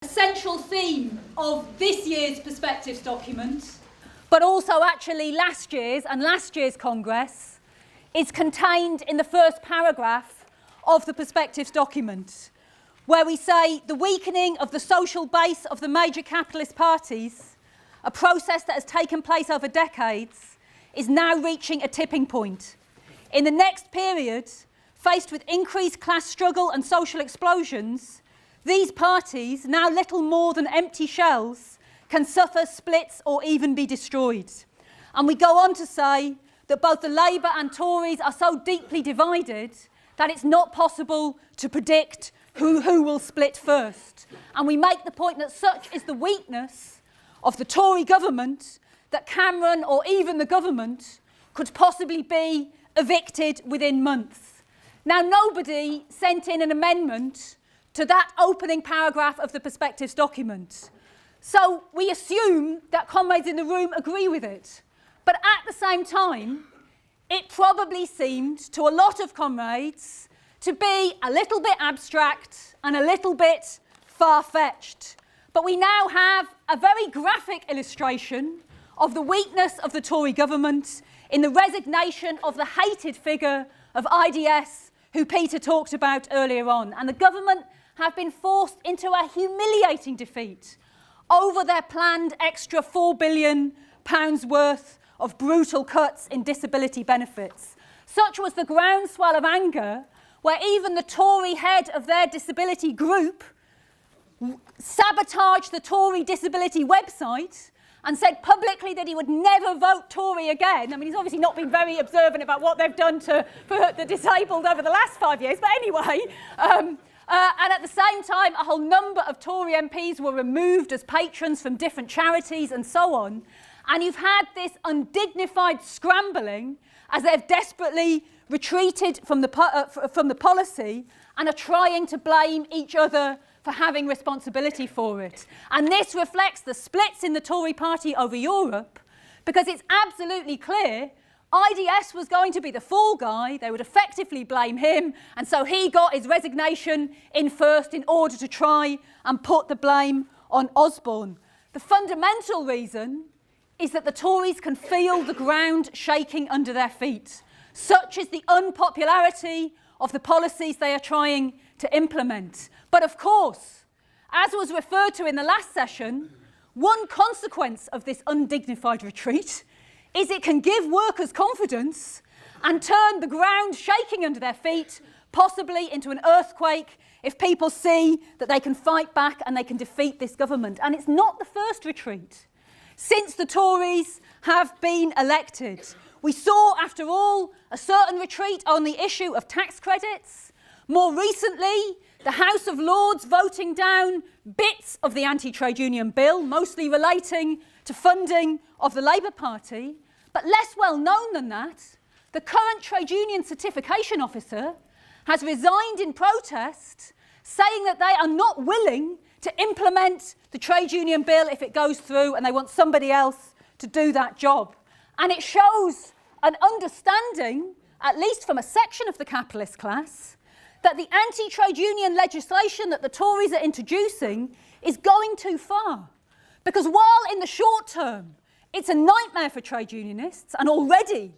Central theme of this year's Perspectives document, but also actually last year's Congress, is contained in the first paragraph of the Perspectives document, where we say the weakening of the social base of the major capitalist parties, a process that has taken place over decades, is now reaching a tipping point. In the next period, faced with increased class struggle and social explosions, these parties, now little more than empty shells, can suffer splits or even be destroyed. And we go on to say that both the Labour and Tories are so deeply divided that it's not possible to predict who will split first. And we make the point that such is the weakness of the Tory government that Cameron or even the government could possibly be evicted within months. Now, nobody sent in an amendment to that opening paragraph of the Perspectives document. So we assume that comrades in the room agree with it. But at the same time, it probably seemed to a lot of comrades to be a little bit abstract and a little bit far-fetched. But we now have a very graphic illustration of the weakness of the Tory government in the resignation of the hated figure of IDS, who Peter talked about earlier on. And the government have been forced into a humiliating defeat over their planned extra £4 billion worth of brutal cuts in disability benefits. Such was the groundswell of anger, where even the Tory head of their disability group sabotaged the Tory disability website and said publicly that he would never vote Tory again. I mean, he's obviously not been very observant about what they've done for the disabled over the last 5 years, but anyway. And at the same time, a whole number of Tory MPs were removed as patrons from different charities and so on. And you've had this undignified scrambling as they've desperately retreated from the policy and are trying to blame each other for having responsibility for it. And this reflects the splits in the Tory party over Europe, because it's absolutely clear IDS was going to be the fall guy. They would effectively blame him, and so he got his resignation in first in order to try and put the blame on Osborne. The fundamental reason is that the Tories can feel the ground shaking under their feet. Such is the unpopularity of the policies they are trying to implement. But of course, as was referred to in the last session, one consequence of this undignified retreat is it can give workers confidence and turn the ground shaking under their feet possibly into an earthquake if people see that they can fight back and they can defeat this government. And it's not the first retreat since the Tories have been elected. We saw, after all, a certain retreat on the issue of tax credits. More recently, the House of Lords voting down bits of the anti-trade union bill, mostly relating to funding of the Labour Party. But less well known than that, the current trade union certification officer has resigned in protest, saying that they are not willing to implement the trade union bill if it goes through, and they want somebody else to do that job. And it shows an understanding, at least from a section of the capitalist class, that the anti-trade union legislation that the Tories are introducing is going too far. Because while in the short term it's a nightmare for trade unionists, and already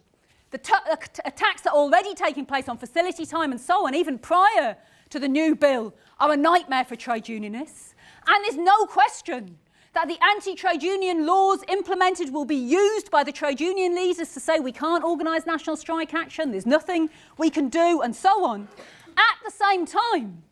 the attacks that are already taking place on facility time and so on, even prior to the new bill, are a nightmare for trade unionists. And there's no question that the anti-trade union laws implemented will be used by the trade union leaders to say we can't organise national strike action, there's nothing we can do, and so on. At the same time,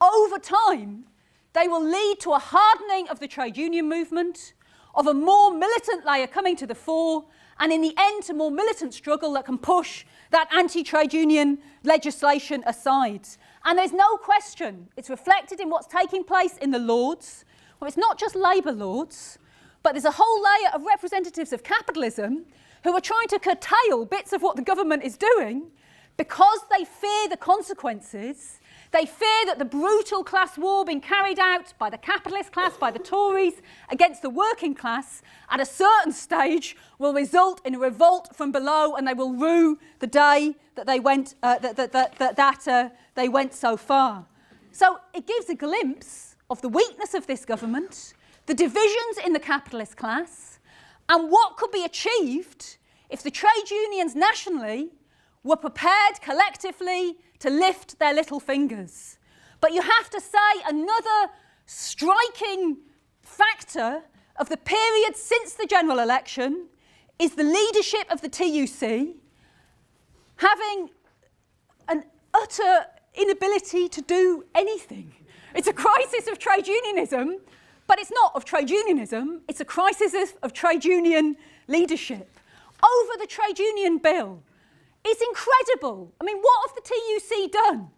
over time, they will lead to a hardening of the trade union movement, of a more militant layer coming to the fore, and in the end to more militant struggle that can push that anti-trade union legislation aside. And there's no question, it's reflected in what's taking place in the Lords, where it's not just Labour Lords, but there's a whole layer of representatives of capitalism who are trying to curtail bits of what the government is doing because they fear the consequences. They fear that the brutal class war being carried out by the capitalist class, by the Tories, against the working class, at a certain stage will result in a revolt from below, and they will rue the day that they went, they went so far. So it gives a glimpse of the weakness of this government, the divisions in the capitalist class, and what could be achieved if the trade unions nationally were prepared collectively to lift their little fingers. But you have to say another striking factor of the period since the general election is the leadership of the TUC having an utter inability to do anything. It's a crisis of trade unionism, but it's not of trade unionism, it's a crisis of trade union leadership. Over the trade union bill, it's incredible. I mean, what have the TUC done?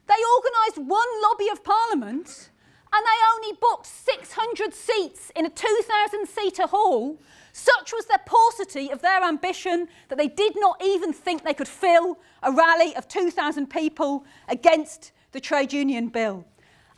They organised one lobby of Parliament and they only booked 600 seats in a 2,000-seater hall. Such was their paucity of their ambition that they did not even think they could fill a rally of 2,000 people against the trade union bill.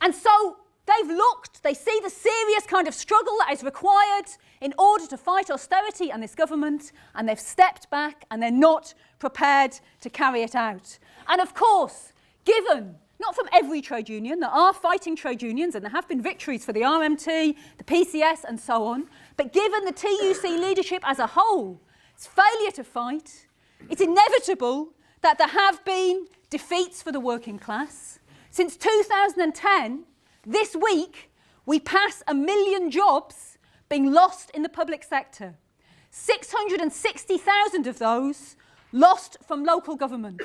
And so they've looked, they see the serious kind of struggle that is required in order to fight austerity and this government, and they've stepped back and they're not prepared to carry it out. And of course, given, not from every trade union, there are fighting trade unions and there have been victories for the RMT, the PCS and so on, but given the TUC leadership as a whole, its failure to fight, it's inevitable that there have been defeats for the working class. Since 2010, this week, we pass 1 million jobs being lost in the public sector. 660,000 of those lost from local government.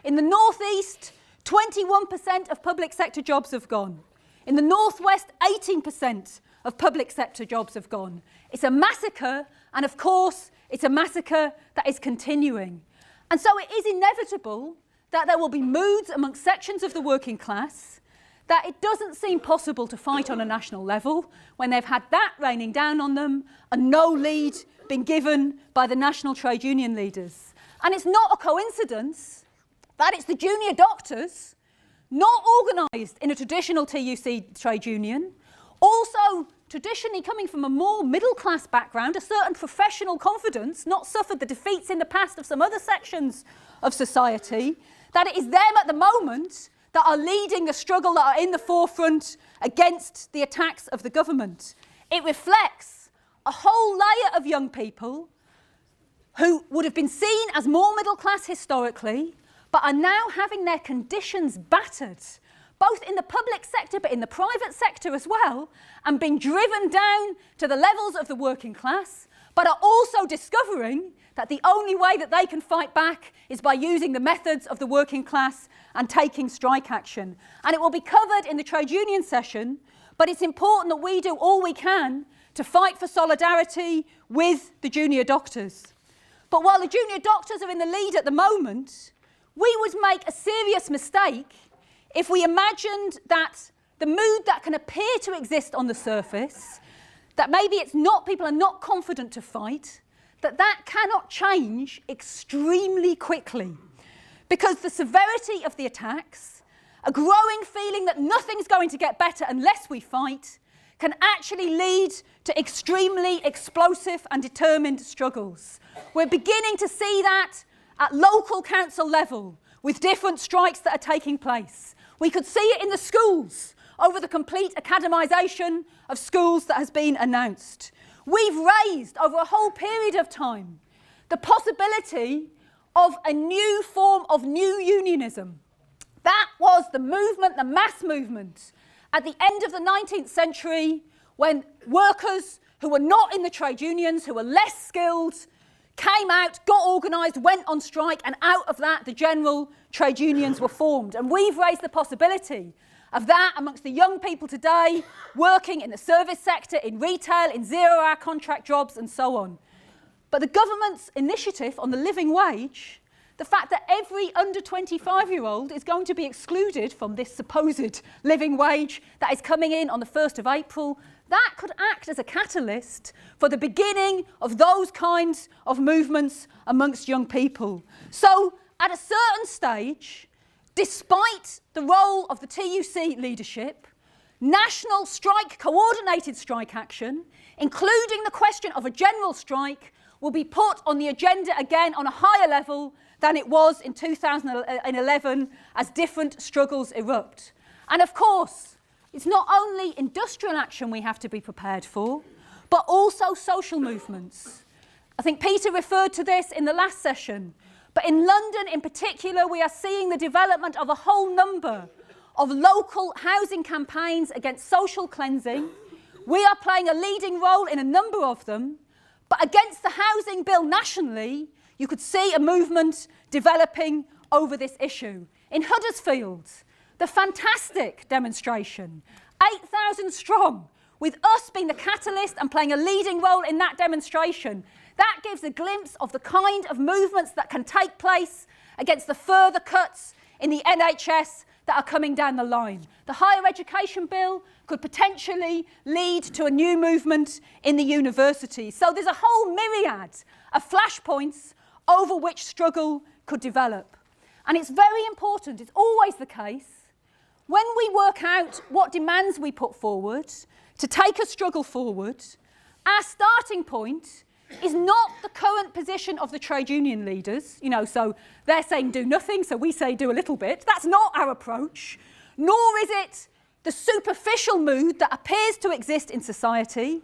In the North East, 21% of public sector jobs have gone. In the North West, 18% of public sector jobs have gone. It's a massacre, and of course, it's a massacre that is continuing. And so it is inevitable that there will be moods amongst sections of the working class that it doesn't seem possible to fight on a national level when they've had that raining down on them and no lead being given by the national trade union leaders. And it's not a coincidence that it's the junior doctors, not organised in a traditional TUC trade union, also traditionally coming from a more middle-class background, a certain professional confidence, not suffered the defeats in the past of some other sections of society, that it is them at the moment that are leading the struggle, that are in the forefront against the attacks of the government. It reflects a whole layer of young people who would have been seen as more middle class historically, but are now having their conditions battered, both in the public sector but in the private sector as well, and being driven down to the levels of the working class, but are also discovering that the only way that they can fight back is by using the methods of the working class and taking strike action. And it will be covered in the trade union session, but it's important that we do all we can to fight for solidarity with the junior doctors. But while the junior doctors are in the lead at the moment, we would make a serious mistake if we imagined that the mood that can appear to exist on the surface, that maybe it's not, people are not confident to fight, that cannot change extremely quickly. Because the severity of the attacks, a growing feeling that nothing's going to get better unless we fight, can actually lead to extremely explosive and determined struggles. We're beginning to see that at local council level with different strikes that are taking place. We could see it in the schools over the complete academisation of schools that has been announced. We've raised over a whole period of time the possibility of a new form of new unionism. That was the movement, the mass movement, at the end of the 19th century when workers who were not in the trade unions, who were less skilled, came out, got organised, went on strike, and out of that the general trade unions were formed. And we've raised the possibility of that amongst the young people today working in the service sector, in retail, in zero-hour contract jobs and so on. But the government's initiative on the living wage, the fact that every under 25-year-old is going to be excluded from this supposed living wage that is coming in on the 1st of April, that could act as a catalyst for the beginning of those kinds of movements amongst young people. So at a certain stage, despite the role of the TUC leadership, national strike, coordinated strike action, including the question of a general strike, will be put on the agenda again on a higher level than it was in 2011 as different struggles erupt. And of course, it's not only industrial action we have to be prepared for, but also social movements. I think Peter referred to this in the last session, but in London in particular, we are seeing the development of a whole number of local housing campaigns against social cleansing. We are playing a leading role in a number of them, but against the housing bill nationally, you could see a movement developing over this issue. In Huddersfield, the fantastic demonstration, 8,000 strong, with us being the catalyst and playing a leading role in that demonstration. That gives a glimpse of the kind of movements that can take place against the further cuts in the NHS that are coming down the line. The higher education bill could potentially lead to a new movement in the university. So there's a whole myriad of flashpoints over which struggle could develop. And it's very important, it's always the case, when we work out what demands we put forward to take a struggle forward, our starting point is not the current position of the trade union leaders, so they're saying do nothing, so we say do a little bit. That's not our approach, nor is it the superficial mood that appears to exist in society.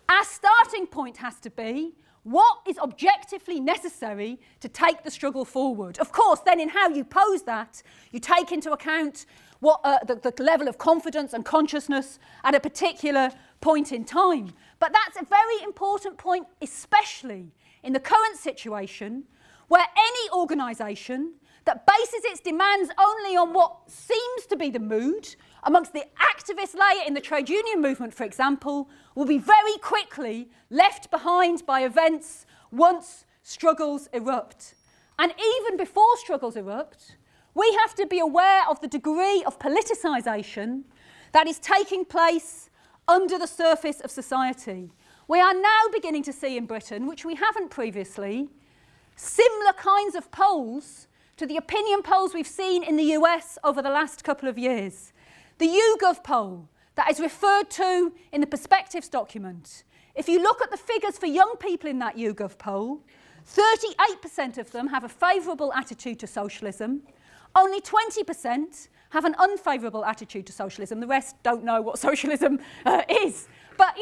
Our starting point has to be what is objectively necessary to take the struggle forward. Of course, then in how you pose that, you take into account what the level of confidence and consciousness at a particular point in time. But that's a very important point, especially in the current situation, where any organisation that bases its demands only on what seems to be the mood amongst the activist layer in the trade union movement, for example, will be very quickly left behind by events once struggles erupt. And even before struggles erupt, we have to be aware of the degree of politicisation that is taking place under the surface of society. We are now beginning to see in Britain, which we haven't previously, similar kinds of polls to the opinion polls we've seen in the US over the last couple of years. The YouGov poll that is referred to in the Perspectives document, if you look at the figures for young people in that YouGov poll, 38% of them have a favourable attitude to socialism, only 20% have an unfavourable attitude to socialism. The rest don't know what socialism is. But,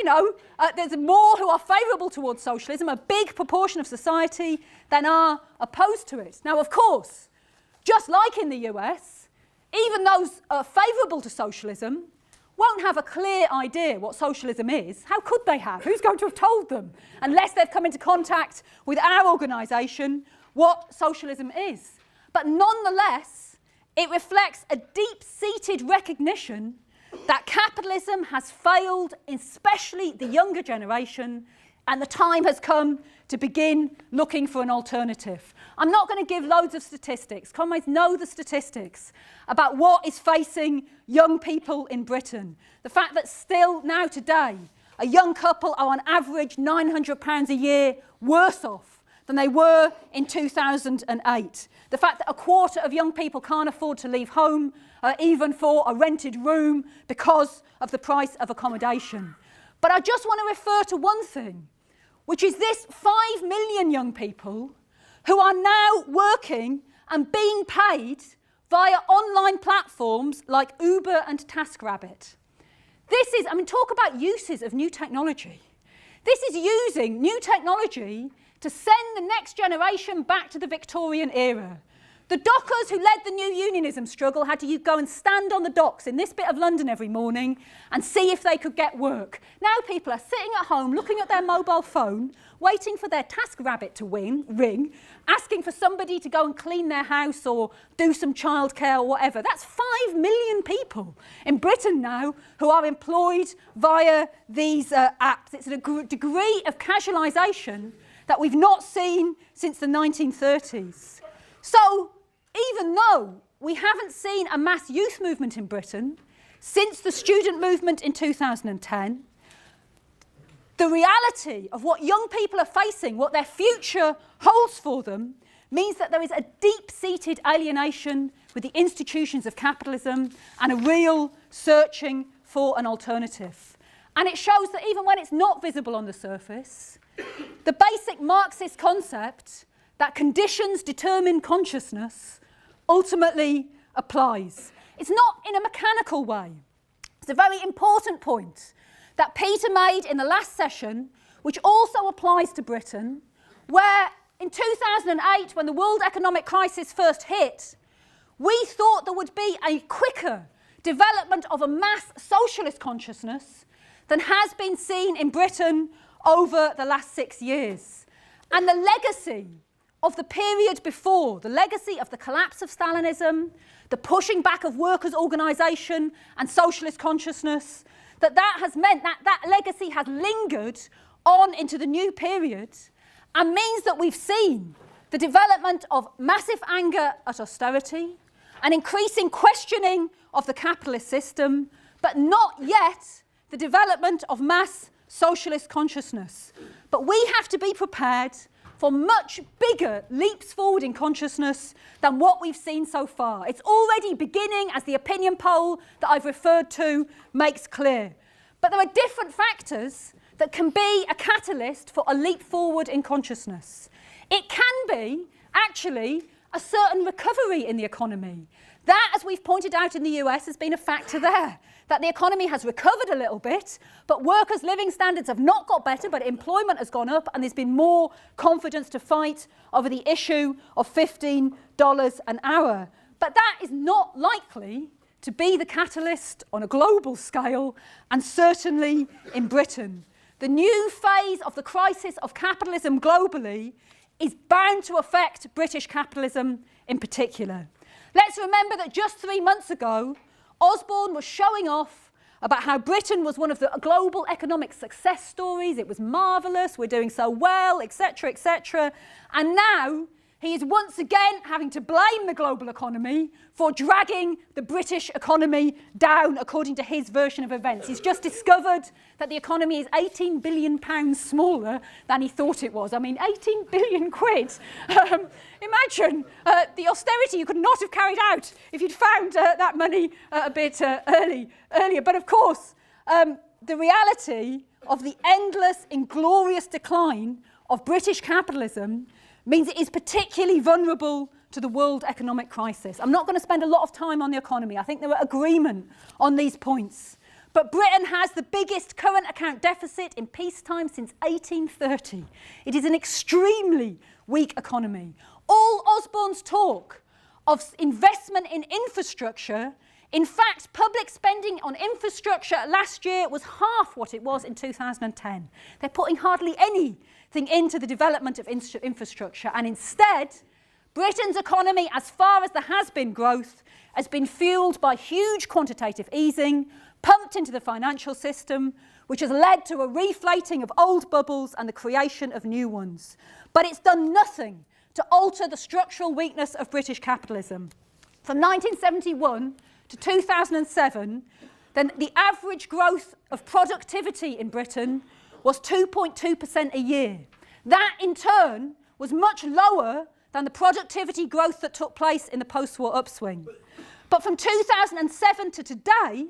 there's more who are favourable towards socialism, a big proportion of society, than are opposed to it. Now, of course, just like in the US, even those favourable to socialism won't have a clear idea what socialism is. How could they have? Who's going to have told them? Unless they've come into contact with our organisation, what socialism is. But nonetheless, it reflects a deep-seated recognition that capitalism has failed, especially the younger generation, and the time has come to begin looking for an alternative. I'm not going to give loads of statistics. Comrades know the statistics about what is facing young people in Britain. The fact that still now today, a young couple are on average £900 a year worse off than they were in 2008. The fact that a quarter of young people can't afford to leave home, even for a rented room, because of the price of accommodation. But I just want to refer to one thing, which is this 5 million young people who are now working and being paid via online platforms like Uber and TaskRabbit. This is, talk about uses of new technology. This is using new technology to send the next generation back to the Victorian era. The dockers who led the new unionism struggle had to go and stand on the docks in this bit of London every morning and see if they could get work. Now people are sitting at home, looking at their mobile phone, waiting for their TaskRabbit to ring, asking for somebody to go and clean their house or do some childcare or whatever. That's 5 million people in Britain now who are employed via these apps. It's a degree of casualisation that we've not seen since the 1930s. So, even though we haven't seen a mass youth movement in Britain since the student movement in 2010, the reality of what young people are facing, what their future holds for them, means that there is a deep-seated alienation with the institutions of capitalism and a real searching for an alternative. And it shows that even when it's not visible on the surface, the basic Marxist concept that conditions determine consciousness ultimately applies. It's not in a mechanical way. It's a very important point that Peter made in the last session, which also applies to Britain, where in 2008, when the world economic crisis first hit, we thought there would be a quicker development of a mass socialist consciousness than has been seen in Britain over the last 6 years. And the legacy of the period before, the legacy of the collapse of Stalinism, the pushing back of workers' organisation and socialist consciousness, that has meant that legacy has lingered on into the new period and means that we've seen the development of massive anger at austerity, an increasing questioning of the capitalist system, but not yet the development of mass socialist consciousness. But we have to be prepared for much bigger leaps forward in consciousness than what we've seen so far. It's already beginning, as the opinion poll that I've referred to makes clear. But there are different factors that can be a catalyst for a leap forward in consciousness. It can be, actually, a certain recovery in the economy. That, as we've pointed out in the US, has been a factor there. That the economy has recovered a little bit, but workers' living standards have not got better, but employment has gone up, and there's been more confidence to fight over the issue of $15 an hour. But that is not likely to be the catalyst on a global scale, and certainly in Britain. The new phase of the crisis of capitalism globally is bound to affect British capitalism in particular. Let's remember that just 3 months ago, Osborne was showing off about how Britain was one of the global economic success stories. It was marvellous, we're doing so well, etc., etc. And now he is once again having to blame the global economy for dragging the British economy down according to his version of events. He's just discovered that the economy is £18 billion smaller than he thought it was. I mean, 18 billion quid. Imagine the austerity you could not have carried out if you'd found that money a bit earlier. But of course, the reality of the endless, inglorious decline of British capitalism means it is particularly vulnerable to the world economic crisis. I'm not going to spend a lot of time on the economy. I think there are agreement on these points. But Britain has the biggest current account deficit in peacetime since 1830. It is an extremely weak economy. All Osborne's talk of investment in infrastructure, in fact, public spending on infrastructure last year was half what it was in 2010. They're putting hardly anything into the development of infrastructure, and instead, Britain's economy, as far as there has been growth, has been fueled by huge quantitative easing, pumped into the financial system, which has led to a reflating of old bubbles and the creation of new ones. But it's done nothing to alter the structural weakness of British capitalism. From 1971 to 2007, then the average growth of productivity in Britain was 2.2% a year. That, in turn, was much lower than the productivity growth that took place in the post-war upswing. But from 2007 to today,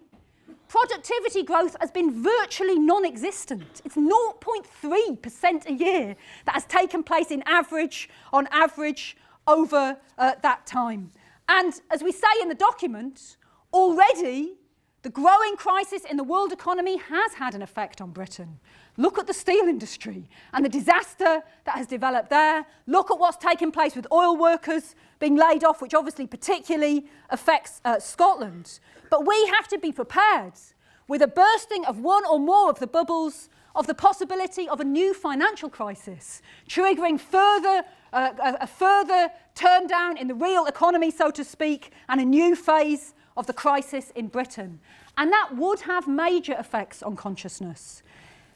productivity growth has been virtually non-existent. It's 0.3% a year that has taken place on average over that time. And as we say in the document, already the growing crisis in the world economy has had an effect on Britain. Look at the steel industry and the disaster that has developed there. Look at what's taken place with oil workers being laid off, which obviously particularly affects Scotland. But we have to be prepared with a bursting of one or more of the bubbles of the possibility of a new financial crisis, triggering a further turn down in the real economy, so to speak, and a new phase of the crisis in Britain. And that would have major effects on consciousness.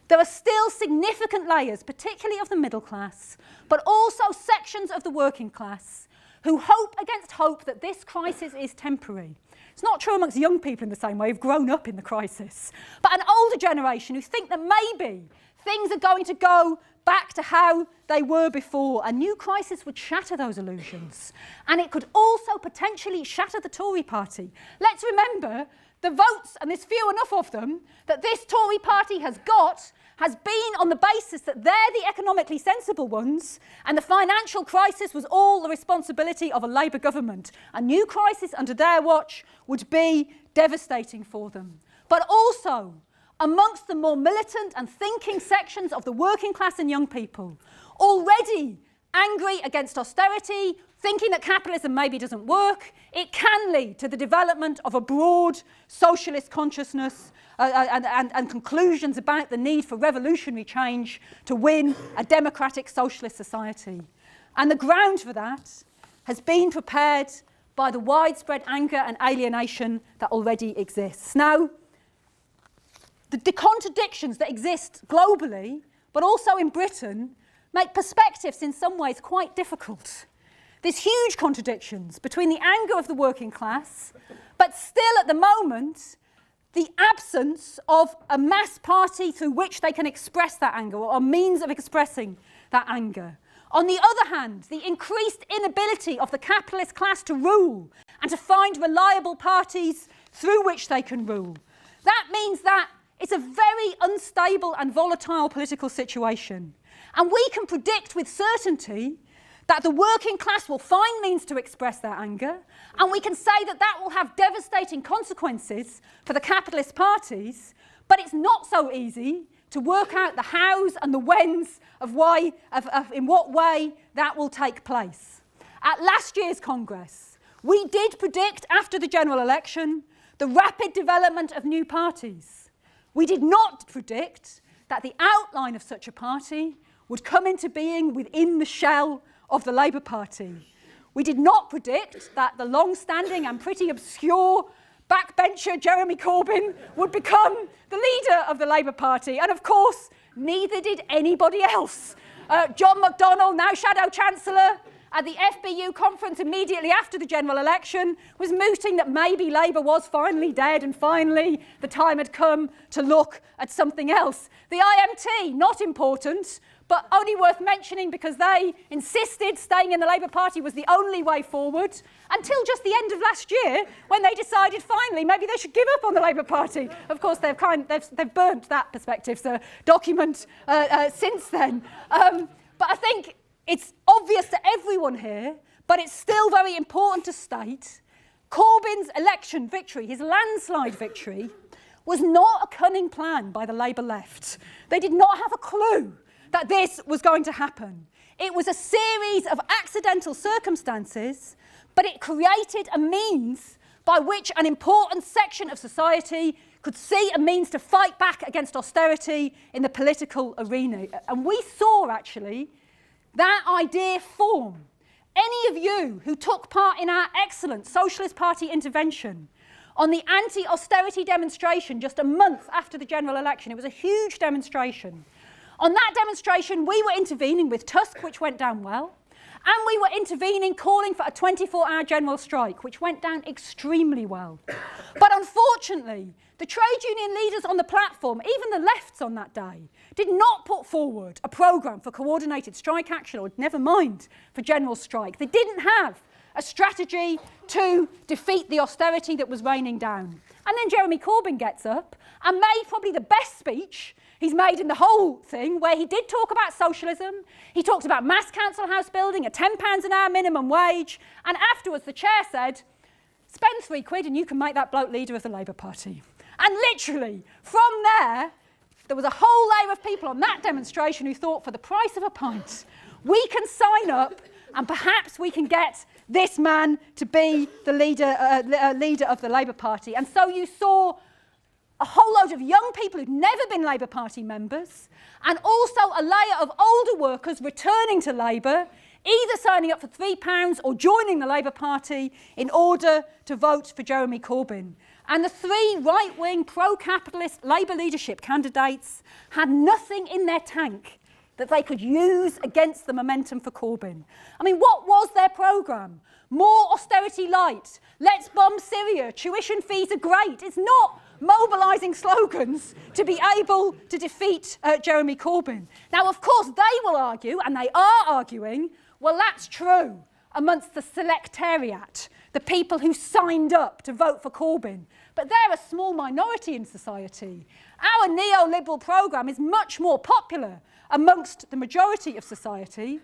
There are still significant layers, particularly of the middle class, but also sections of the working class, who hope against hope that this crisis is temporary. It's not true amongst young people in the same way who've grown up in the crisis, but an older generation who think that maybe things are going to go back to how they were before. A new crisis would shatter those illusions, and it could also potentially shatter the Tory party. Let's remember the votes, and there's few enough of them, that this Tory party has got has been on the basis that they're the economically sensible ones, and the financial crisis was all the responsibility of a Labour government. A new crisis under their watch would be devastating for them. but also amongst the more militant and thinking sections of the working class and young people, already angry against austerity, thinking that capitalism maybe doesn't work. It can lead to the development of a broad socialist consciousness and conclusions about the need for revolutionary change to win a democratic socialist society. And the ground for that has been prepared by the widespread anger and alienation that already exists. Now, the contradictions that exist globally, but also in Britain, make perspectives in some ways quite difficult. There's huge contradictions between the anger of the working class, but still at the moment, the absence of a mass party through which they can express that anger, or a means of expressing that anger. On the other hand, the increased inability of the capitalist class to rule and to find reliable parties through which they can rule. That means that it's a very unstable and volatile political situation. And we can predict with certainty that the working class will find means to express their anger, and we can say that that will have devastating consequences for the capitalist parties, but it's not so easy to work out the hows and the whens of in what way that will take place. At last year's Congress, we did predict after the general election the rapid development of new parties. We did not predict that the outline of such a party would come into being within the shell of the Labour Party. We did not predict that the long-standing and pretty obscure backbencher Jeremy Corbyn would become the leader of the Labour Party. And of course, neither did anybody else. John McDonnell, now Shadow Chancellor, at the FBU conference immediately after the general election, was mooting that maybe Labour was finally dead and finally the time had come to look at something else. The IMT, not important, but only worth mentioning because they insisted staying in the Labour Party was the only way forward until just the end of last year when they decided finally maybe they should give up on the Labour Party. Of course, they've burnt that perspectives document since then. But I think it's obvious to everyone here, but it's still very important to state, Corbyn's election victory, his landslide victory, was not a cunning plan by the Labour left. They did not have a clue that this was going to happen. It was a series of accidental circumstances, but it created a means by which an important section of society could see a means to fight back against austerity in the political arena. And we saw, actually, that idea form. Any of you who took part in our excellent Socialist Party intervention on the anti-austerity demonstration just a month after the general election, it was a huge demonstration. On that demonstration, we were intervening with Tusk, which went down well, and we were intervening, calling for a 24-hour general strike, which went down extremely well. But unfortunately, the trade union leaders on the platform, even the lefts on that day, did not put forward a programme for coordinated strike action, or never mind for general strike. They didn't have a strategy to defeat the austerity that was raining down. And then Jeremy Corbyn gets up and made probably the best speech he's made in the whole thing, where he did talk about socialism. He talked about mass council house building, a £10 an hour minimum wage, and afterwards the chair said, spend £3 and you can make that bloke leader of the Labour Party. And literally, from there was a whole layer of people on that demonstration who thought, for the price of a pint, we can sign up and perhaps we can get this man to be the leader of the Labour Party. And so you saw a whole load of young people who'd never been Labour Party members, and also a layer of older workers returning to Labour, either signing up for £3 or joining the Labour Party in order to vote for Jeremy Corbyn. And the three right-wing, pro-capitalist Labour leadership candidates had nothing in their tank that they could use against the momentum for Corbyn. I mean, what was their programme? More austerity light, let's bomb Syria, tuition fees are great. It's not mobilising slogans to be able to defeat Jeremy Corbyn. Now, of course, they will argue, and they are arguing, well, that's true amongst the selectariat, the people who signed up to vote for Corbyn. But they're a small minority in society. Our neoliberal programme is much more popular amongst the majority of society,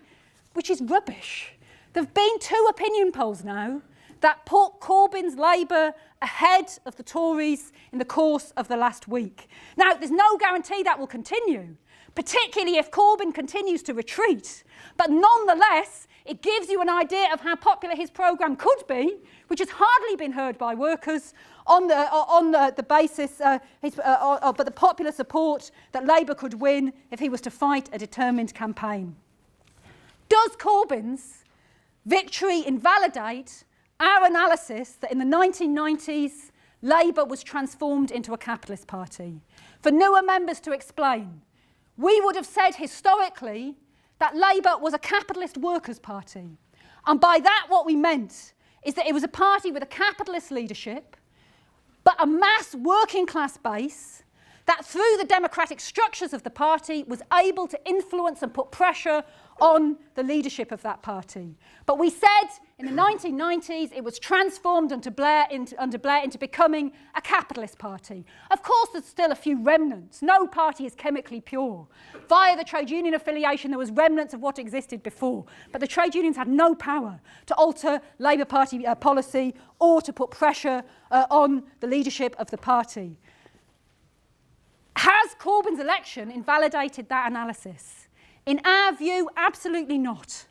which is rubbish. There have been 2 opinion polls now that put Corbyn's Labour ahead of the Tories in the course of the last week. Now, there's no guarantee that will continue, particularly if Corbyn continues to retreat. But nonetheless, it gives you an idea of how popular his programme could be, which has hardly been heard by workers on the basis, but the popular support that Labour could win if he was to fight a determined campaign. Does Corbyn's victory invalidate our analysis that in the 1990s, Labour was transformed into a capitalist party? For newer members to explain, we would have said historically that Labour was a capitalist workers' party. And by that what we meant is that it was a party with a capitalist leadership, but a mass working class base that through the democratic structures of the party was able to influence and put pressure on the leadership of that party. But we said in the 1990s it was transformed under Blair into becoming a capitalist party. Of course, there's still a few remnants. No party is chemically pure. Via the trade union affiliation, there was remnants of what existed before. But the trade unions had no power to alter Labour Party policy or to put pressure on the leadership of the party. Has Corbyn's election invalidated that analysis? In our view, absolutely not.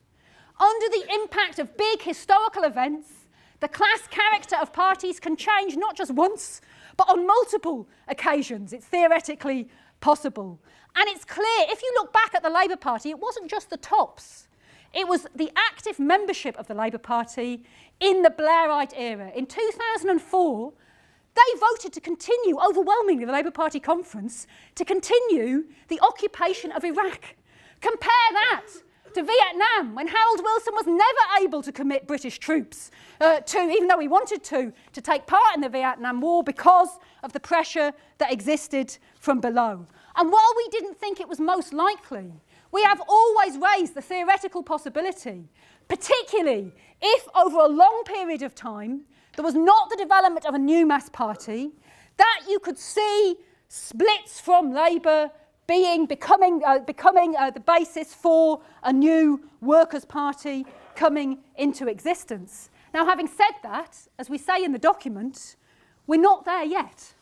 Under the impact of big historical events, the class character of parties can change not just once, but on multiple occasions. It's theoretically possible. And it's clear, if you look back at the Labour Party, it wasn't just the tops. It was the active membership of the Labour Party in the Blairite era. In 2004, they voted to continue, overwhelmingly, the Labour Party conference, to continue the occupation of Iraq. Compare that to Vietnam, when Harold Wilson was never able to commit British troops even though he wanted to take part in the Vietnam War because of the pressure that existed from below. And while we didn't think it was most likely, we have always raised the theoretical possibility, particularly if over a long period of time there was not the development of a new mass party, that you could see splits from Labour becoming the basis for a new workers' party coming into existence. Now, having said that, as we say in the document, we're not there yet.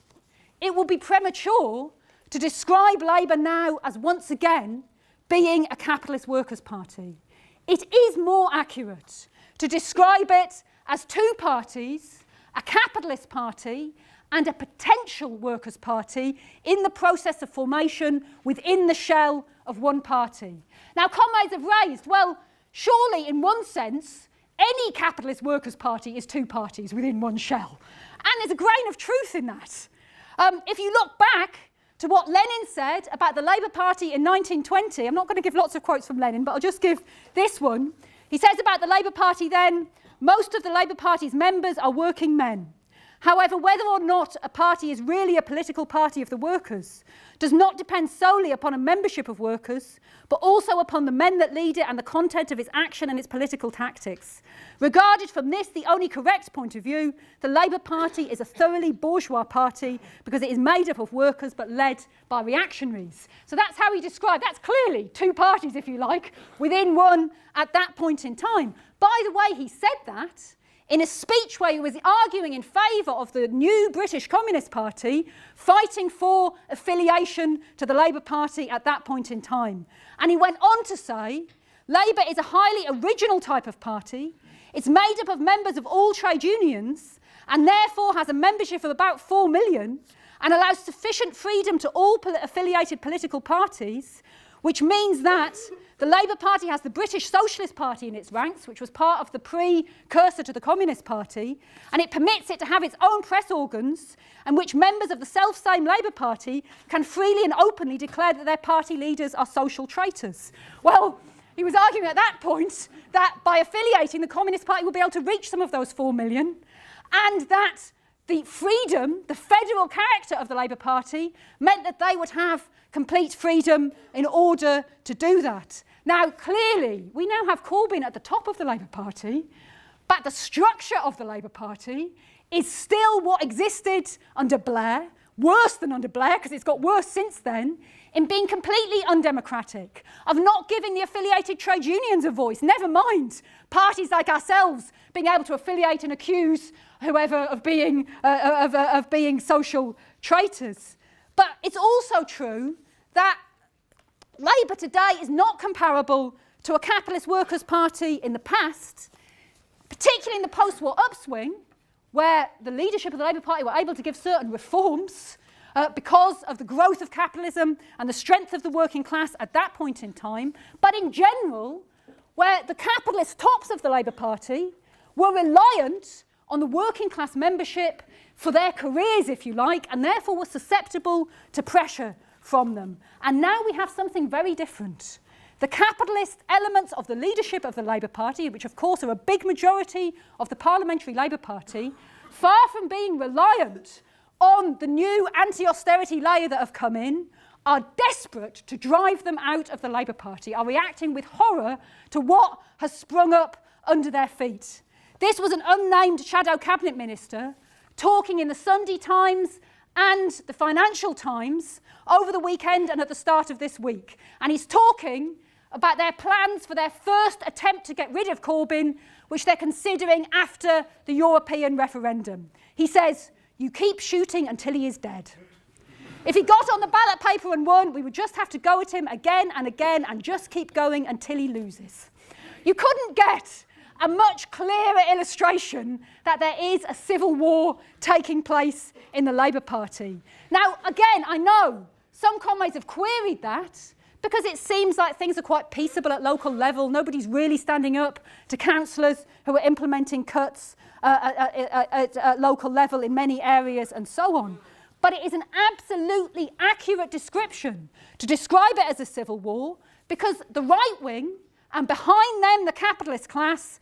It will be premature to describe Labour now as once again being a capitalist workers' party. It is more accurate to describe it as two parties, a capitalist party and a potential workers' party in the process of formation within the shell of one party. Now, comrades have raised, well, surely in one sense, any capitalist workers' party is two parties within one shell. And there's a grain of truth in that. If you look back to what Lenin said about the Labour Party in 1920, I'm not going to give lots of quotes from Lenin, but I'll just give this one. He says about the Labour Party then, most of the Labour Party's members are working men. However, whether or not a party is really a political party of the workers does not depend solely upon a membership of workers, but also upon the men that lead it and the content of its action and its political tactics. Regarded from this, the only correct point of view, the Labour Party is a thoroughly bourgeois party because it is made up of workers but led by reactionaries. So that's how he described, that's clearly two parties, if you like, within one at that point in time. By the way, he said that in a speech where he was arguing in favour of the new British Communist Party, fighting for affiliation to the Labour Party at that point in time. And he went on to say, Labour is a highly original type of party. It's made up of members of all trade unions and therefore has a membership of about 4 million and allows sufficient freedom to all affiliated political parties, which means that the Labour Party has the British Socialist Party in its ranks, which was part of the precursor to the Communist Party, and it permits it to have its own press organs, and which members of the self-same Labour Party can freely and openly declare that their party leaders are social traitors. Well, he was arguing at that point that by affiliating, the Communist Party would be able to reach some of those 4 million, and that the freedom, the federal character of the Labour Party meant that they would have complete freedom in order to do that. Now, clearly, we now have Corbyn at the top of the Labour Party, but the structure of the Labour Party is still what existed under Blair, worse than under Blair, because it's got worse since then, in being completely undemocratic, of not giving the affiliated trade unions a voice, never mind parties like ourselves being able to affiliate and accuse whoever of being social traitors. But it's also true that Labour today is not comparable to a capitalist workers' party in the past, particularly in the post-war upswing, where the leadership of the Labour Party were able to give certain reforms because of the growth of capitalism and the strength of the working class at that point in time, but in general, where the capitalist tops of the Labour Party were reliant on the working class membership for their careers, if you like, and therefore were susceptible to pressure from them. And now we have something very different. The capitalist elements of the leadership of the Labour Party, which of course are a big majority of the Parliamentary Labour Party, far from being reliant on the new anti-austerity layer that have come in, are desperate to drive them out of the Labour Party, are reacting with horror to what has sprung up under their feet. This was an unnamed shadow cabinet minister talking in the Sunday Times and the Financial Times over the weekend and at the start of this week. And he's talking about their plans for their first attempt to get rid of Corbyn, which they're considering after the European referendum. He says, "You keep shooting until he is dead. If he got on the ballot paper and won, we would just have to go at him again and again and just keep going until he loses." You couldn't get a much clearer illustration that there is a civil war taking place in the Labour Party. Now, again, I know some comrades have queried that because it seems like things are quite peaceable at local level. Nobody's really standing up to councillors who are implementing cuts at local level in many areas and so on. But it is an absolutely accurate description to describe it as a civil war because the right wing and behind them the capitalist class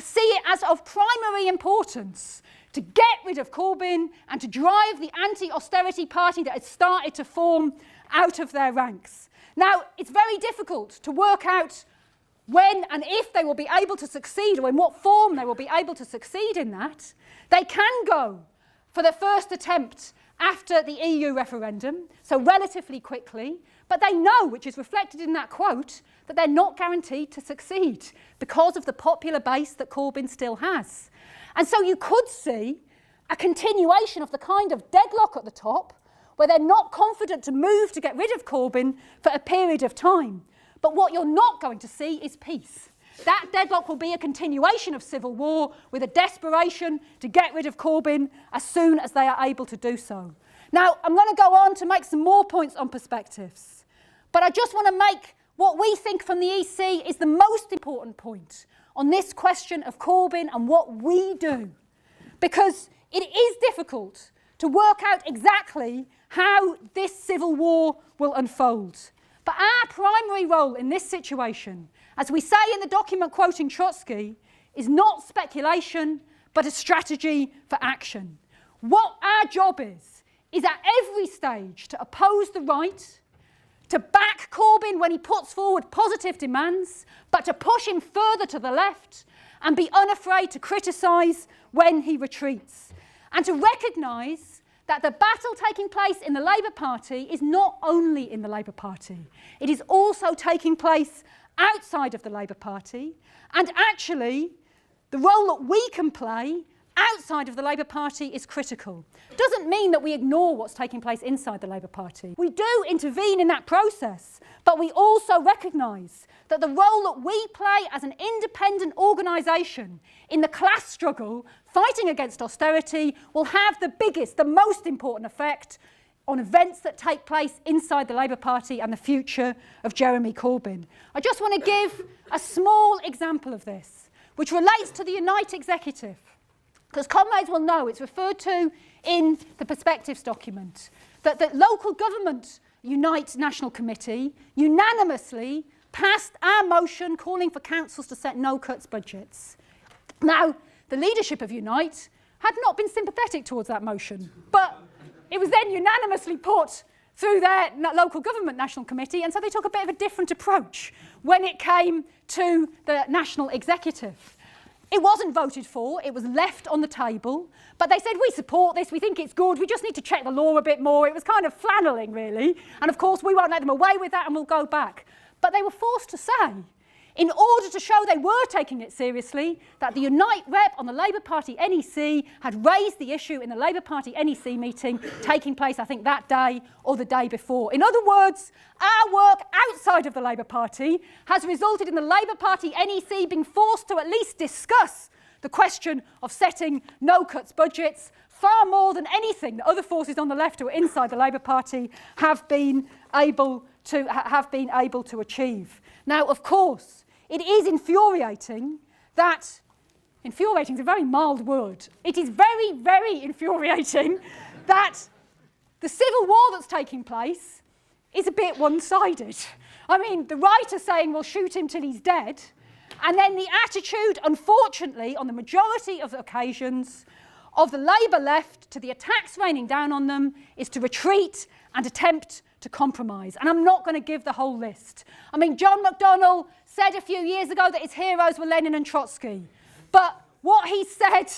see it as of primary importance to get rid of Corbyn and to drive the anti-austerity party that has started to form out of their ranks. Now, it's very difficult to work out when and if they will be able to succeed or in what form they will be able to succeed in that. They can go for their first attempt after the EU referendum, so relatively quickly, but they know, which is reflected in that quote, that they're not guaranteed to succeed because of the popular base that Corbyn still has. And so you could see a continuation of the kind of deadlock at the top where they're not confident to move to get rid of Corbyn for a period of time. But what you're not going to see is peace. That deadlock will be a continuation of civil war with a desperation to get rid of Corbyn as soon as they are able to do so. Now, I'm going to go on to make some more points on perspectives. But I just want to make what we think from the EC is the most important point on this question of Corbyn and what we do. Because it is difficult to work out exactly how this civil war will unfold. But our primary role in this situation, as we say in the document quoting Trotsky, is not speculation, but a strategy for action. What our job is at every stage to oppose the right, to back Corbyn when he puts forward positive demands, but to push him further to the left and be unafraid to criticise when he retreats. And to recognise that the battle taking place in the Labour Party is not only in the Labour Party. It is also taking place outside of the Labour Party. And actually, the role that we can play outside of the Labour Party is critical. It doesn't mean that we ignore what's taking place inside the Labour Party. We do intervene in that process, but we also recognise that the role that we play as an independent organisation in the class struggle fighting against austerity will have the biggest, the most important effect on events that take place inside the Labour Party and the future of Jeremy Corbyn. I just want to give a small example of this, which relates to the Unite Executive. Because comrades will know, it's referred to in the Perspectives document, that the Local Government Unite National Committee unanimously passed our motion calling for councils to set no-cuts budgets. Now, the leadership of Unite had not been sympathetic towards that motion, but it was then unanimously put through their Local Government National Committee, and so they took a bit of a different approach when it came to the National Executive. It wasn't voted for, it was left on the table, but they said, we support this, we think it's good, we just need to check the law a bit more. It was kind of flanneling, really. And of course, we won't let them away with that and we'll go back. But they were forced to say, in order to show they were taking it seriously, that the Unite rep on the Labour Party NEC had raised the issue in the Labour Party NEC meeting taking place, I think, that day or the day before. In other words, our work outside of the Labour Party has resulted in the Labour Party NEC being forced to at least discuss the question of setting no-cuts budgets far more than anything that other forces on the left who are inside the Labour Party have been able to achieve. Now, of course, it is infuriating that, infuriating is a very mild word, it is very, very infuriating that the civil war that's taking place is a bit one-sided. I mean, the right are saying we'll shoot him till he's dead, and then the attitude, unfortunately, on the majority of the occasions of the Labour left to the attacks raining down on them is to retreat and attempt to compromise. And I'm not going to give the whole list. I mean, John McDonnell said a few years ago that his heroes were Lenin and Trotsky. But what he said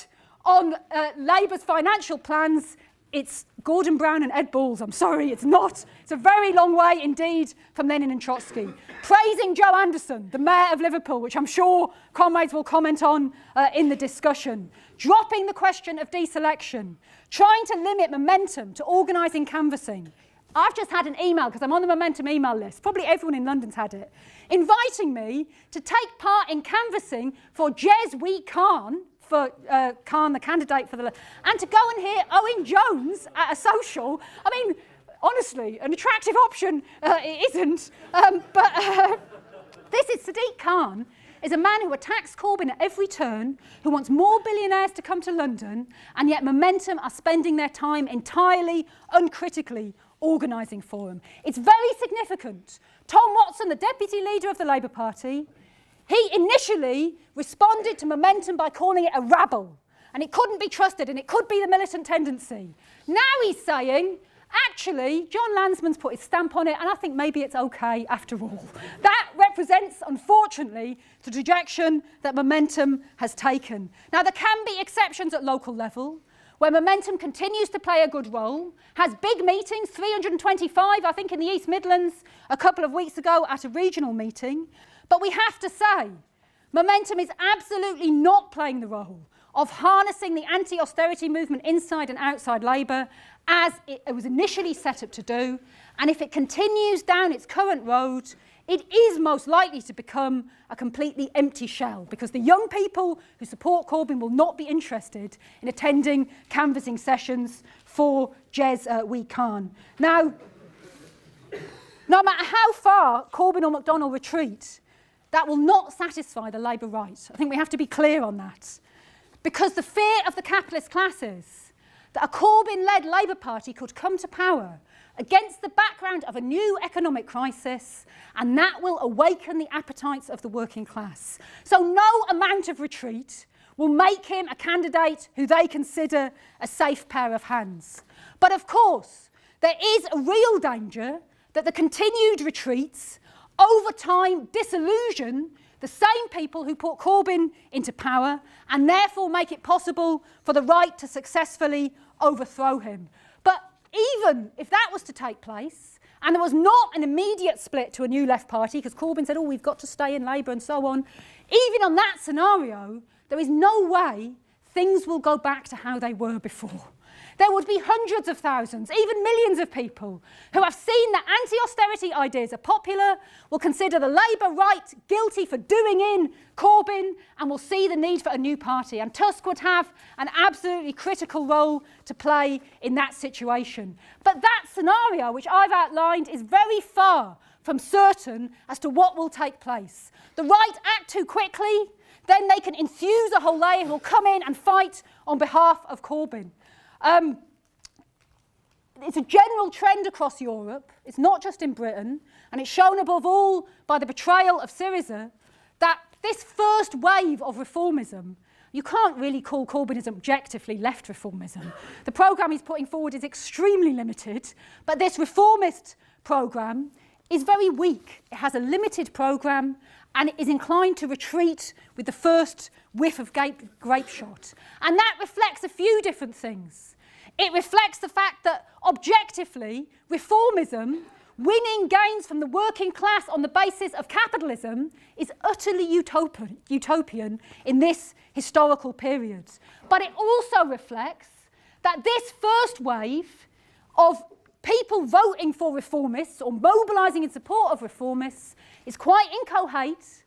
on Labour's financial plans, it's Gordon Brown and Ed Balls. I'm sorry, it's not. It's a very long way indeed from Lenin and Trotsky. Praising Joe Anderson, the mayor of Liverpool, which I'm sure comrades will comment on in the discussion. Dropping the question of deselection. Trying to limit momentum to organising canvassing. I've just had an email, because I'm on the Momentum email list, probably everyone in London's had it, inviting me to take part in canvassing for Jez We Khan, for Khan, the candidate for the... and to go and hear Owen Jones at a social. I mean, honestly, an attractive option it isn't. This is Sadiq Khan, is a man who attacks Corbyn at every turn, who wants more billionaires to come to London, and yet Momentum are spending their time entirely, uncritically, organising for him. It's very significant. Tom Watson, the deputy leader of the Labour Party, he initially responded to Momentum by calling it a rabble, and it couldn't be trusted, and it could be the militant tendency. Now he's saying, actually, John Landsman's put his stamp on it, and I think maybe it's okay after all. That represents, unfortunately, the trajectory that Momentum has taken. Now, there can be exceptions at local level, where Momentum continues to play a good role, has big meetings, 325, I think, in the East Midlands a couple of weeks ago at a regional meeting. But we have to say, Momentum is absolutely not playing the role of harnessing the anti-austerity movement inside and outside Labour as it was initially set up to do. And if it continues down its current road, it is most likely to become a completely empty shell, because the young people who support Corbyn will not be interested in attending canvassing sessions for Jez We Khan. Now, no matter how far Corbyn or McDonnell retreat, that will not satisfy the Labour right. I think we have to be clear on that. Because the fear of the capitalist classes that a Corbyn-led Labour Party could come to power against the background of a new economic crisis, and that will awaken the appetites of the working class. So no amount of retreat will make him a candidate who they consider a safe pair of hands. But of course, there is a real danger that the continued retreats over time disillusion the same people who put Corbyn into power, and therefore make it possible for the right to successfully overthrow him. But even if that was to take place, and there was not an immediate split to a new left party, because Corbyn said, oh, we've got to stay in Labour and so on, even on that scenario, there is no way things will go back to how they were before. There would be hundreds of thousands, even millions of people who have seen that anti-austerity ideas are popular, will consider the Labour right guilty for doing in Corbyn, and will see the need for a new party. And Tusk would have an absolutely critical role to play in that situation. But that scenario, which I've outlined, is very far from certain as to what will take place. The right act too quickly, then they can infuse a whole layer who will come in and fight on behalf of Corbyn. It's a general trend across Europe, it's not just in Britain, and it's shown above all by the betrayal of Syriza, that this first wave of reformism, you can't really call Corbynism objectively left reformism. The programme he's putting forward is extremely limited, but this reformist programme is very weak. It has a limited programme and it is inclined to retreat with the first whiff of grape shot. And that reflects a few different things. It reflects the fact that, objectively, reformism, winning gains from the working class on the basis of capitalism, is utterly utopian in this historical period. But it also reflects that this first wave of people voting for reformists or mobilising in support of reformists is quite incoherent.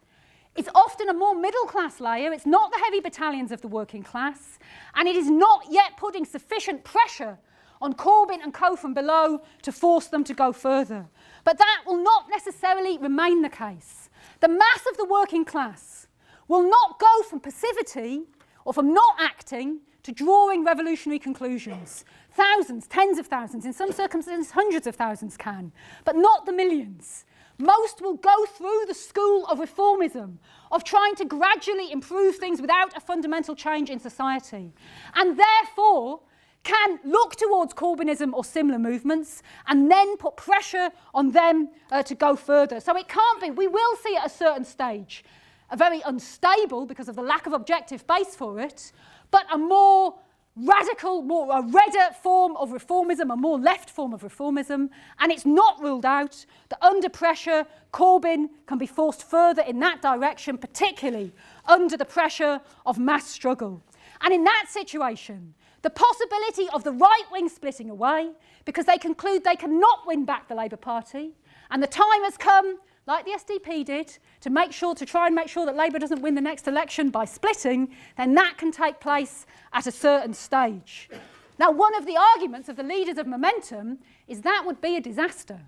It's often a more middle-class layer. It's not the heavy battalions of the working class. And it is not yet putting sufficient pressure on Corbyn and co from below to force them to go further. But that will not necessarily remain the case. The mass of the working class will not go from passivity or from not acting to drawing revolutionary conclusions. Thousands, tens of thousands, in some circumstances hundreds of thousands can, but not the millions. Most will go through the school of reformism, of trying to gradually improve things without a fundamental change in society, and therefore can look towards Corbynism or similar movements and then put pressure on them to go further. So it can't be. We will see at a certain stage a very unstable, because of the lack of objective base for it, but a more radical, a redder form of reformism, a more left form of reformism, and it's not ruled out that under pressure Corbyn can be forced further in that direction, particularly under the pressure of mass struggle. And in that situation, the possibility of the right wing splitting away because they conclude they cannot win back the Labour Party, and the time has come, like the SDP did, to try and make sure that Labour doesn't win the next election by splitting, then that can take place at a certain stage. Now, one of the arguments of the leaders of Momentum is that would be a disaster,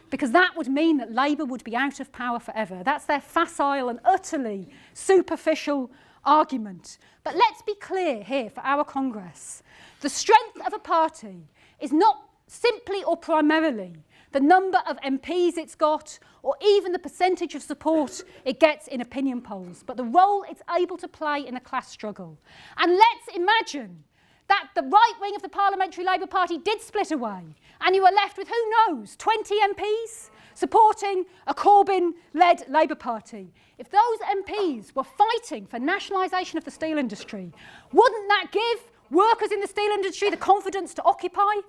because that would mean that Labour would be out of power forever. That's their facile and utterly superficial argument. But let's be clear here for our Congress. The strength of a party is not simply or primarily the number of MPs it's got, or even the percentage of support it gets in opinion polls, but the role it's able to play in a class struggle. And let's imagine that the right wing of the Parliamentary Labour Party did split away, and you were left with, who knows, 20 MPs supporting a Corbyn-led Labour Party. If those MPs were fighting for nationalisation of the steel industry, wouldn't that give workers in the steel industry the confidence to occupy?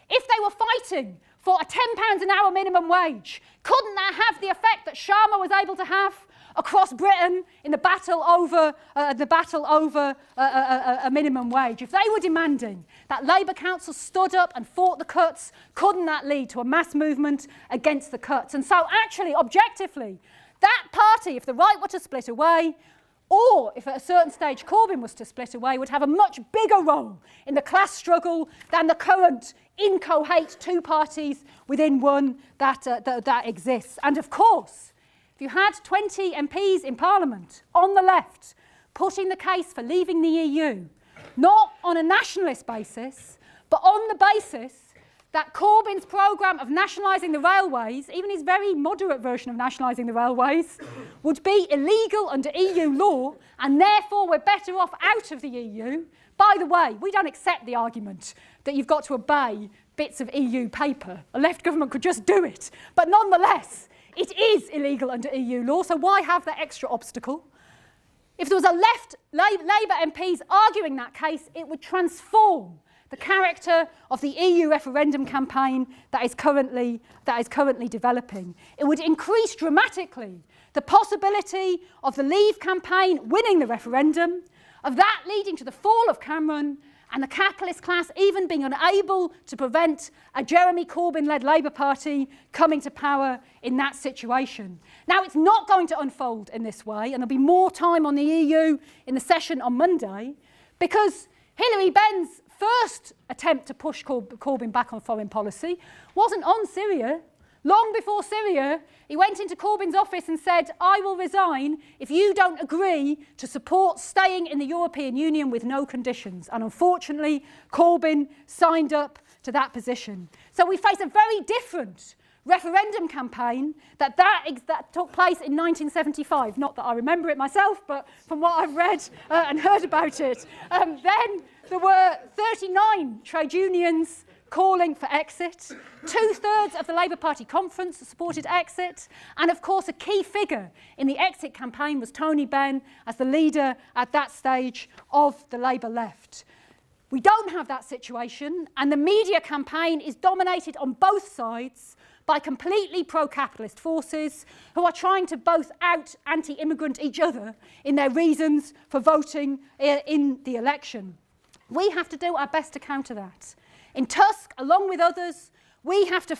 If they were fighting for a £10 an hour minimum wage, couldn't that have the effect that Sharma was able to have across Britain in the battle over a minimum wage? If they were demanding that Labour Council stood up and fought the cuts, couldn't that lead to a mass movement against the cuts? And so actually, objectively, that party, if the right were to split away, or if at a certain stage Corbyn was to split away, would have a much bigger role in the class struggle than the current incoherent two parties within one that exists. And of course, if you had 20 MPs in Parliament on the left putting the case for leaving the EU, not on a nationalist basis, but on the basis that Corbyn's programme of nationalising the railways, even his very moderate version of nationalising the railways, would be illegal under EU law, and therefore we're better off out of the EU. By the way, we don't accept the argument that you've got to obey bits of EU paper. A left government could just do it. But nonetheless, it is illegal under EU law, so why have that extra obstacle? If there was a left Labour MPs arguing that case, it would transform the character of the EU referendum campaign that is currently developing. It would increase dramatically the possibility of the Leave campaign winning the referendum, of that leading to the fall of Cameron, and the capitalist class even being unable to prevent a Jeremy Corbyn-led Labour Party coming to power in that situation. Now, it's not going to unfold in this way, and there'll be more time on the EU in the session on Monday, because Hilary Benn's first attempt to push Corbyn back on foreign policy wasn't on Syria. Long before Syria, he went into Corbyn's office and said, I will resign if you don't agree to support staying in the European Union with no conditions. And unfortunately, Corbyn signed up to that position. So we face a very different referendum campaign that took place in 1975. Not that I remember it myself, but from what I've read and heard about it. Then there were 39 trade unions calling for exit. 2/3 of the Labour Party conference supported exit. And of course, a key figure in the exit campaign was Tony Benn as the leader at that stage of the Labour left. We don't have that situation, and the media campaign is dominated on both sides by completely pro-capitalist forces who are trying to both out-anti-immigrant each other in their reasons for voting in the election. We have to do our best to counter that. In Tusk, along with others, we have to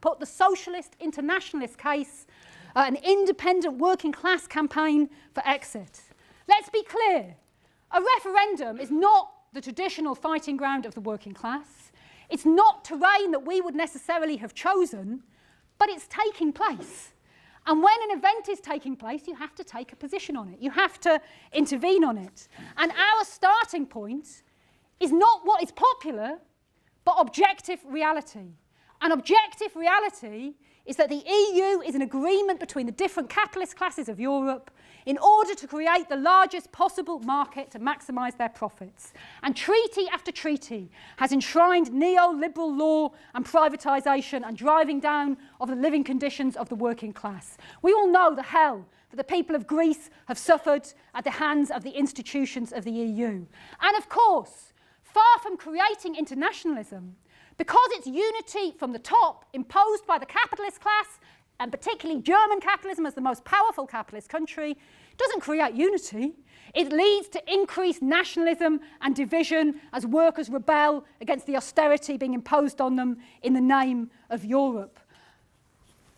put the socialist internationalist case, an independent working class campaign for exit. Let's be clear, a referendum is not the traditional fighting ground of the working class. It's not terrain that we would necessarily have chosen, but it's taking place. And when an event is taking place, you have to take a position on it. You have to intervene on it. And our starting point is not what is popular, but objective reality. And objective reality is that the EU is an agreement between the different capitalist classes of Europe in order to create the largest possible market to maximise their profits. And treaty after treaty has enshrined neoliberal law and privatisation and driving down of the living conditions of the working class. We all know the hell that the people of Greece have suffered at the hands of the institutions of the EU. And of course, far from creating internationalism, because it's unity from the top imposed by the capitalist class, and particularly German capitalism as the most powerful capitalist country, doesn't create unity. It leads to increased nationalism and division as workers rebel against the austerity being imposed on them in the name of Europe.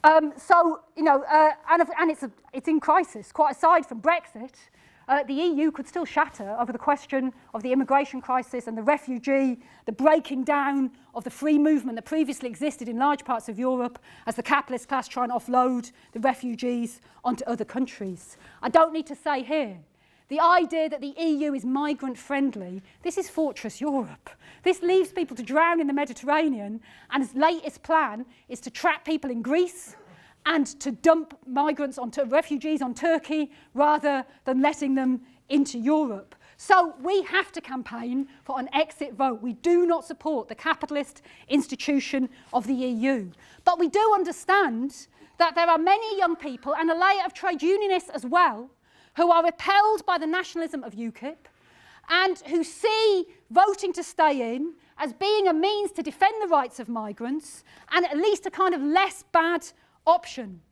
And it's in crisis. Quite aside from Brexit, the EU could still shatter over the question of the immigration crisis and the refugee, the breaking down of the free movement that previously existed in large parts of Europe as the capitalist class try and offload the refugees onto other countries. I don't need to say here, the idea that the EU is migrant-friendly, this is Fortress Europe. This leaves people to drown in the Mediterranean, and its latest plan is to trap people in Greece and to dump refugees on Turkey rather than letting them into Europe. So we have to campaign for an exit vote. We do not support the capitalist institution of the EU. But we do understand that there are many young people, and a layer of trade unionists as well, who are repelled by the nationalism of UKIP and who see voting to stay in as being a means to defend the rights of migrants and at least a kind of less bad option.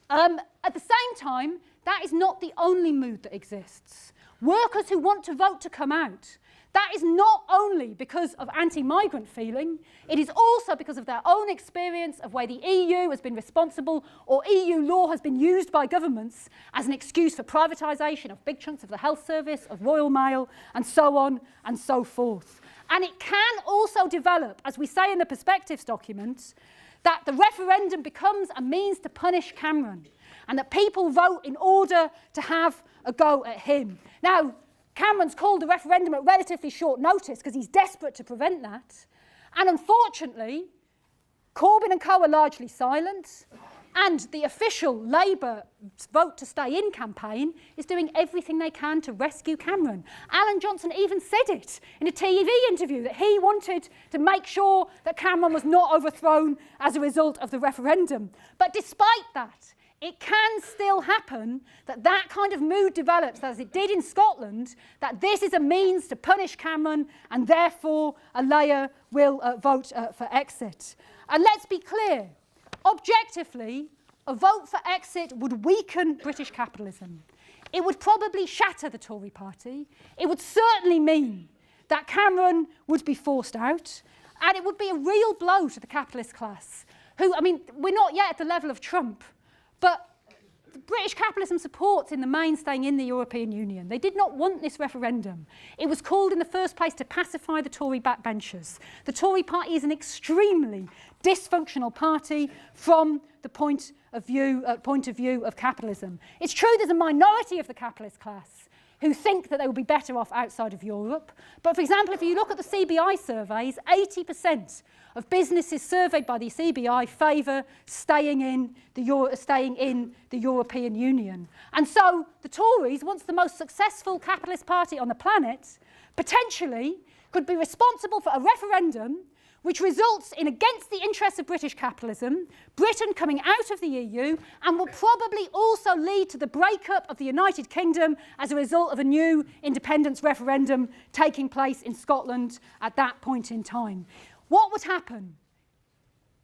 At the same time, that is not the only mood that exists. Workers who want to vote to come out, that is not only because of anti-migrant feeling, it is also because of their own experience of where the EU has been responsible or EU law has been used by governments as an excuse for privatisation of big chunks of the health service, of Royal Mail, and so on and so forth. And it can also develop, as we say in the Perspectives document, that the referendum becomes a means to punish Cameron and that people vote in order to have a go at him. Now, Cameron's called the referendum at relatively short notice because he's desperate to prevent that. And unfortunately, Corbyn and co are largely silent, and the official Labour vote to stay in campaign is doing everything they can to rescue Cameron. Alan Johnson even said it in a TV interview that he wanted to make sure that Cameron was not overthrown as a result of the referendum. But despite that, it can still happen that that kind of mood develops, as it did in Scotland, that this is a means to punish Cameron and therefore a layer will vote for exit. And let's be clear, objectively, a vote for exit would weaken British capitalism. It would probably shatter the Tory party. It would certainly mean that Cameron would be forced out, and it would be a real blow to the capitalist class, who, I mean, we're not yet at the level of Trump, but British capitalism supports in the main staying in the European Union. They did not want this referendum. It was called in the first place to pacify the Tory backbenchers. The Tory party is an extremely dysfunctional party from the point of view of capitalism. It's true there's a minority of the capitalist class who think that they will be better off outside of Europe. But for example, if you look at the CBI surveys, 80% of businesses surveyed by the CBI favour staying in the European Union. And so the Tories, once the most successful capitalist party on the planet, potentially could be responsible for a referendum which results in, against the interests of British capitalism, Britain coming out of the EU, and will probably also lead to the breakup of the United Kingdom as a result of a new independence referendum taking place in Scotland at that point in time. What would happen?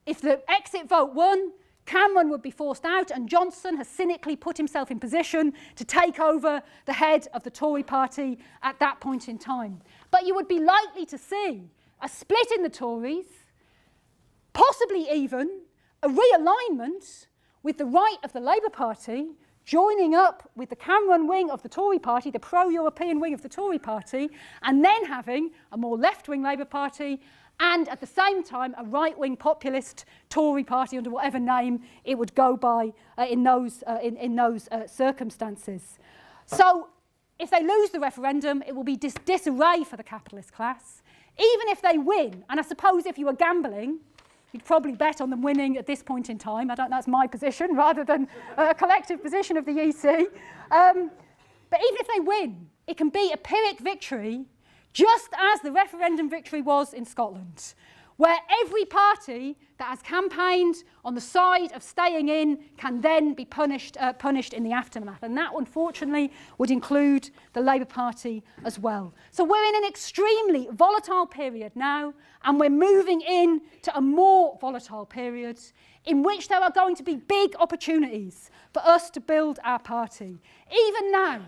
If the exit vote won, Cameron would be forced out, and Johnson has cynically put himself in position to take over the head of the Tory party at that point in time. But you would be likely to see a split in the Tories, possibly even a realignment with the right of the Labour Party joining up with the Cameron wing of the Tory party, the pro-European wing of the Tory party, and then having a more left-wing Labour Party and at the same time a right-wing populist Tory party under whatever name it would go by in those circumstances. So if they lose the referendum, it will be disarray for the capitalist class. Even if they win, and I suppose if you were gambling, you'd probably bet on them winning at this point in time. I don't know, that's my position rather than a collective position of the EC. But even if they win, it can be a Pyrrhic victory, just as the referendum victory was in Scotland, where every party that has campaigned on the side of staying in can then be punished in the aftermath. And that, unfortunately, would include the Labour Party as well. So we're in an extremely volatile period now, and we're moving into a more volatile period in which there are going to be big opportunities for us to build our party. Even now,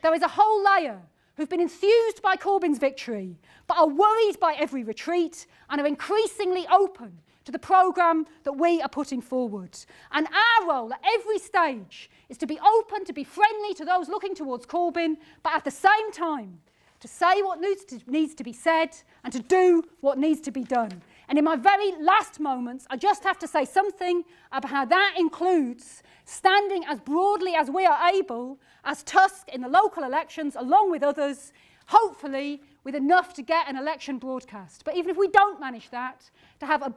there is a whole layer who've been enthused by Corbyn's victory, but are worried by every retreat and are increasingly open to the programme that we are putting forward. And our role at every stage is to be open, to be friendly to those looking towards Corbyn, but at the same time, to say what needs to be said and to do what needs to be done. And in my very last moments, I just have to say something about how that includes standing as broadly as we are able as Tusk in the local elections, along with others, hopefully with enough to get an election broadcast. But even if we don't manage that, to have a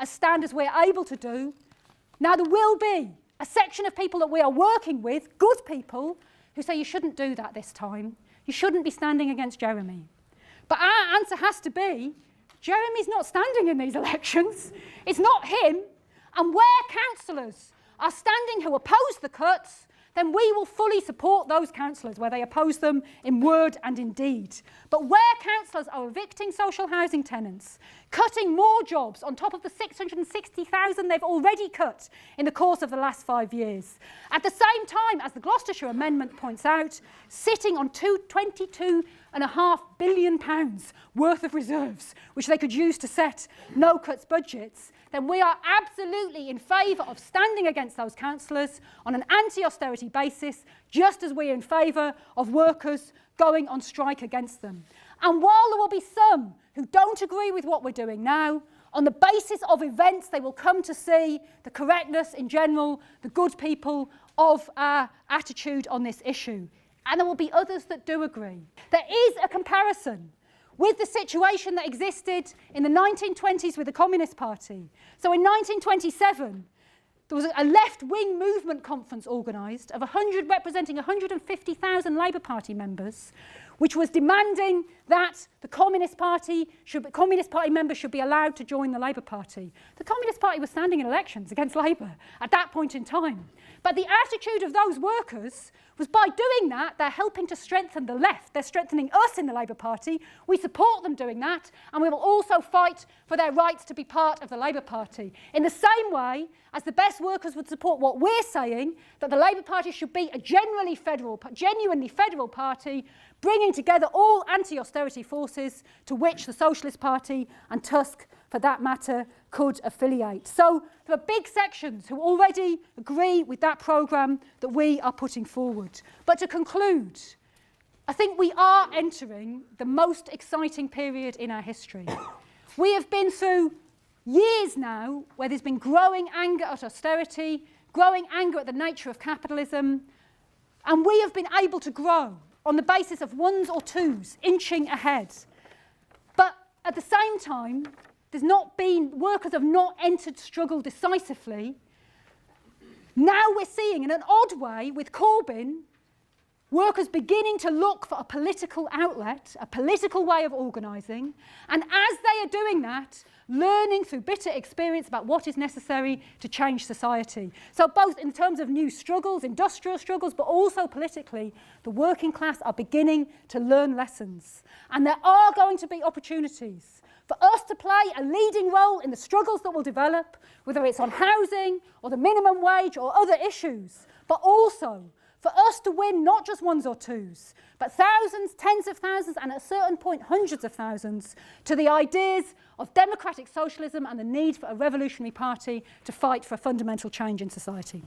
stand as we're able to do, now there will be a section of people that we are working with, good people, who say you shouldn't do that this time. You shouldn't be standing against Jeremy. But our answer has to be, Jeremy's not standing in these elections. It's not him. And where councillors are standing who oppose the cuts, then we will fully support those councillors where they oppose them in word and in deed. But where councillors are evicting social housing tenants, cutting more jobs on top of the 660,000 they've already cut in the course of the last 5 years, at the same time, as the Gloucestershire Amendment points out, sitting on £22.5 billion worth of reserves, which they could use to set no-cuts budgets, then we are absolutely in favour of standing against those councillors on an anti-austerity basis, just as we're in favour of workers going on strike against them. And while there will be some who don't agree with what we're doing now, on the basis of events, they will come to see the correctness in general, the good people of our attitude on this issue. And there will be others that do agree. There is a comparison with the situation that existed in the 1920s with the Communist Party. So in 1927, there was a left-wing movement conference organised of representing 150,000 Labour Party members, which was demanding that the Communist Party members should be allowed to join the Labour Party. The Communist Party was standing in elections against Labour at that point in time. But the attitude of those workers was, by doing that, they're helping to strengthen the left. They're strengthening us in the Labour Party. We support them doing that, and we will also fight for their rights to be part of the Labour Party. In the same way as the best workers would support what we're saying, that the Labour Party should be a genuinely federal party, bringing together all anti-austerity forces to which the Socialist Party and Tusk, for that matter, could affiliate. So there are big sections who already agree with that programme that we are putting forward. But to conclude, I think we are entering the most exciting period in our history. We have been through years now where there's been growing anger at austerity, growing anger at the nature of capitalism, and we have been able to grow on the basis of ones or twos, inching ahead. But at the same time, workers have not entered struggle decisively. Now we're seeing, in an odd way, with Corbyn, workers beginning to look for a political outlet, a political way of organising, and as they are doing that, learning through bitter experience about what is necessary to change society. So both in terms of new struggles, industrial struggles, but also politically, the working class are beginning to learn lessons. And there are going to be opportunities for us to play a leading role in the struggles that will develop, whether it's on housing or the minimum wage or other issues, but also for us to win not just ones or twos, but thousands, tens of thousands, and at a certain point, hundreds of thousands, to the ideas of democratic socialism and the need for a revolutionary party to fight for a fundamental change in society.